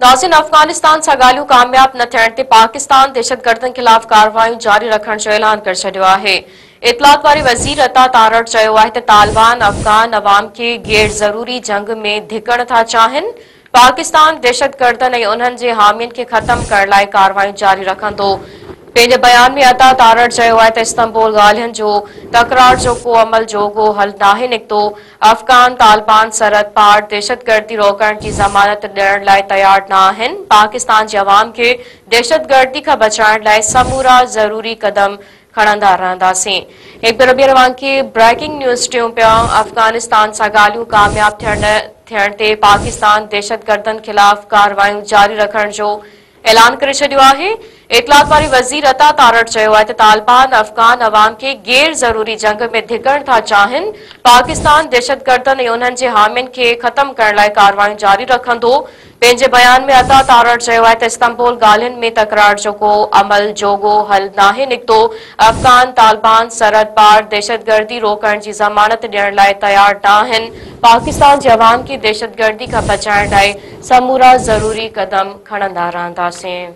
नाज़रीन, अफगानिस्तान सां ॻाल्हियूं कामयाब न थियण ते पाकिस्तान दहशतगर्दनि ख़िलाफ़ कार्रवाइयूं जारी रखण जो ऐलान करे छॾियो आहे। इत्तलात वारे वज़ीर अता तारड़ चयो आहे त तालिबान अफ़गान अवाम खे गैर ज़रूरी जंग में धिकण था चाहिनि। पाकिस्तान दहशतगर्दनि ऐं उन्हनि जे हामियुनि खे ख़त्म करण लाइ कार्रवाइयूं जारी रखंदो। पंहिंजे बयान में अता तारड़ चयो आहे त इस्तंबुल ॻाल्हियुनि जो तकरार जो को अमल जोॻो हल नाहे निकितो। अफ़गान तालिबान सरहद पार दहशतगर्दी रोकण जी ज़मानत ॾियण लाइ तयार न आहिनि। पाकिस्तान जे अवाम खे दहशतगर्दी खां बचाइण लाइ समूरा ज़रूरी क़दम खणंदा रहंदासीं। हिकु भेरो ॿीहर वांकी ब्रेकिंग न्यूज़ टियूं पिया। अफ़गानिस्तान सां ॻाल्हियूं कामयाब थियण ते पाकिस्तान दहशतगर्दनि ख़िलाफ़ कार्रवाइयूं जारी रखण जो ऐलान करे छॾियो आहे। इत्तलात वारी वज़ीर अता तारड़ चयो आहे त तालिबान अफ़गान अवाम खे गैर ज़रूरी जंग में धिकण था चाहिनि। पाकिस्तान दहशतगर्दनि ऐं उन्हनि जे हामियुनि खे ख़त्म करण लाइ कार्रवाइयूं जारी रखंदो। पंहिंजे बयान में अता तारड़ चयो आहे त इस्तंबुल ॻाल्हियुनि में तकरार जो को अमल जोॻो हल नाहे निकितो। अफ़गान तालिबान सरहद पार दहशतगर्दी रोकण जी ज़मानत ॾियण लाइ तयार न आहिनि। पाकिस्तान जे अवाम खे दहशतगर्दी खां बचाइण लाइ समूरा ज़रूरी क़दम खणंदा रहंदासीं।